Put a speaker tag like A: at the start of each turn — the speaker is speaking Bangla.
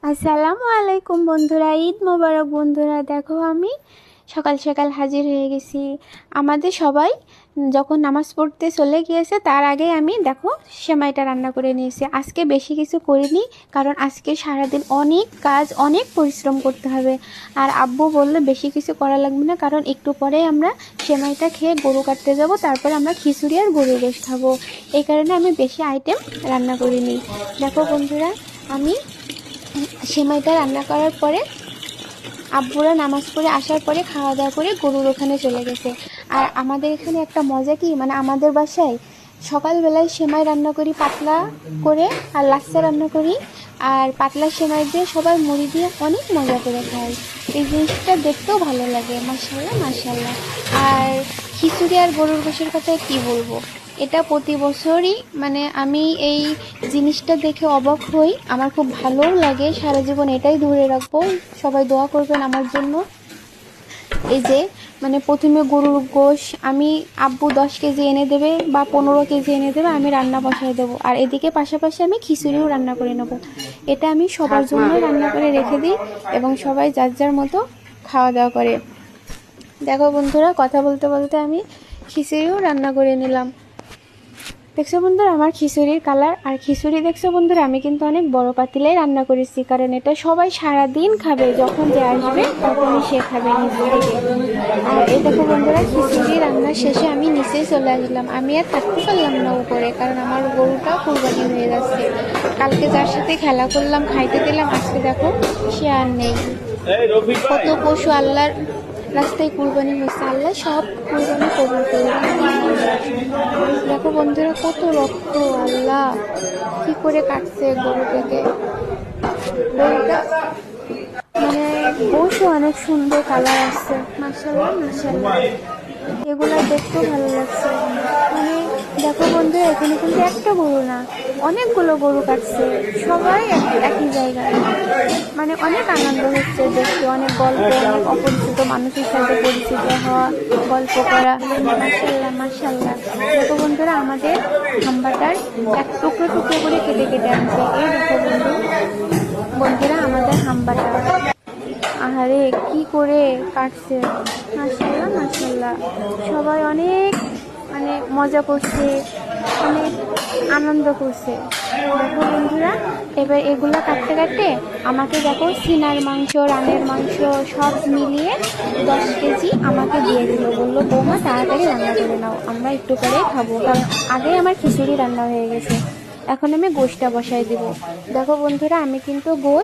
A: আসসালামু আলাইকুম বন্ধুরা, ঈদ মোবারক বন্ধুরা। দেখো আমি সকাল সকাল হাজির হয়ে গেছি। আমাদের সবাই যখন নামাজ পড়তে চলে গিয়েছে তার আগে আমি দেখো সেমাইটা রান্না করে নিয়েছি। আজকে বেশি কিছু করিনি, কারণ আজকে সারাদিন অনেক কাজ, অনেক পরিশ্রম করতে হবে। আর আব্বু বললে বেশি কিছু করা লাগবে না, কারণ একটু পরে আমরা সেমাইটা খেয়ে গরু কাটতে যাব, তারপরে আমরা খিচুড়ি আর গরুর গোশত খাবো। এই কারণে আমি বেশি আইটেম রান্না করিনি। দেখো বন্ধুরা, আমি সেমাইটা রান্না করার পরে আব্বুরা নামাজ পড়ে আসার পরে খাওয়া দাওয়া করে গরুর ওখানে চলে গেছে। আর আমাদের এখানে একটা মজা কি, মানে আমাদের বাসায় সকালবেলায় সেমাই রান্না করি পাতলা করে, আর লাচ্ছা রান্না করি, আর পাতলা সেমাই দিয়ে সবাই মুড়ি দিয়ে অনেক মজা করে খাই। এই জিনিসটা দেখতেও ভালো লাগে, মাশাআল্লাহ মাশাআল্লাহ। আর খিচুড়ি আর গরুর গোশের কথা কি বলবো, এটা প্রতি বছরই মানে আমি এই জিনিসটা দেখে অবাক হই, আমার খুব ভালোও লাগে। সারা জীবন এটাই ধরে রাখবো। সবাই দোয়া করবেন আমার জন্য। এই যে মানে প্রথমে গরুর গোশ আমি আব্বু 10 কেজি এনে দেবে বা 15 কেজি এনে দেবে, আমি রান্না বসায় দেবো। আর এদিকে পাশাপাশি আমি খিচুড়িও রান্না করে নেবো। এটা আমি সবার জন্য রান্না করে রেখে দিই এবং সবাই যার যার মতো খাওয়া দাওয়া করে। দেখো বন্ধুরা, কথা বলতে বলতে আমি খিচুড়িও রান্না করে নিলাম। দেখছো বন্ধুরা আমার খিচুড়ির কালার। আর খিচুড়ি দেখছো বন্ধুরা, আমি কিন্তু অনেক বড় পাতিলেই রান্না করেছি, কারণ এটা সবাই সারা দিন খাবে, যখন যে আসবে তখনই সে খাবে নিচে থেকে। আর এই দেখো বন্ধুরা, খিচুড়ি রান্না শেষে আমি নিচে চলে আসলাম। আমি আর থাকতে পারলাম না উপরে, কারণ আমার গরুটা কুরবানি হয়ে যাচ্ছে। কালকে যার সাথে খেলা করলাম, খাইতে দিলাম, আজকে দেখো সে আর নেই। কত পশু আল্লাহর রাস্তায় কুরবানি হয়েছে, আল্লাহ সব কুরবানি কবুল করবে। দেখো বন্ধুরা কত রক্ত, আল্লাহ কি করে কাটছে গরুটাকে। গরুটা মানে বসে অনেক সুন্দর কালার আসছে, মাশাআল্লাহ মাশাআল্লাহ। এগুলো দেখতেও ভালো লাগছে। মানে দেখো বন্ধুরা, এখানে কিন্তু একটা গরু না, অনেকগুলো গরু কাটছে, সবাই একই জায়গায়। মানে অনেক আনন্দ হচ্ছে দেখতে, অনেক গল্প, অনেক অপরিচিত মানুষের সাথে পরিচিত হওয়া, গল্প করা, মাশাআল্লাহ মাশাআল্লাহ। দেখো বন্ধুরা, আমাদের হাম্বাটার এক টুকরো টুকরো করে কেটে কেটে আনছে। এই দেখো বন্ধুরা আমাদের হাম্বাটা, আহারে কি করে কাটছে, মাশাআল্লাহ মাশাআল্লাহ। সবাই অনেক মানে মজা করছে, অনেক আনন্দ করছে। দেখো বন্ধুরা, এবার এগুলো কাটতে কাটতে আমাকে দেখো সিনার মাংস, রানের মাংস সব মিলিয়ে 10 কেজি আমাকে দিয়ে দিল। বললো বৌমা তাড়াতাড়ি রান্না করে নাও, আমরা একটু করে খাবো, কারণ আগে আমার খিচুড়ি রান্না হয়ে গেছে। এখন আমি গোশটা বসাই দিব। দেখো বন্ধুরা, আমি কিন্তু গোশ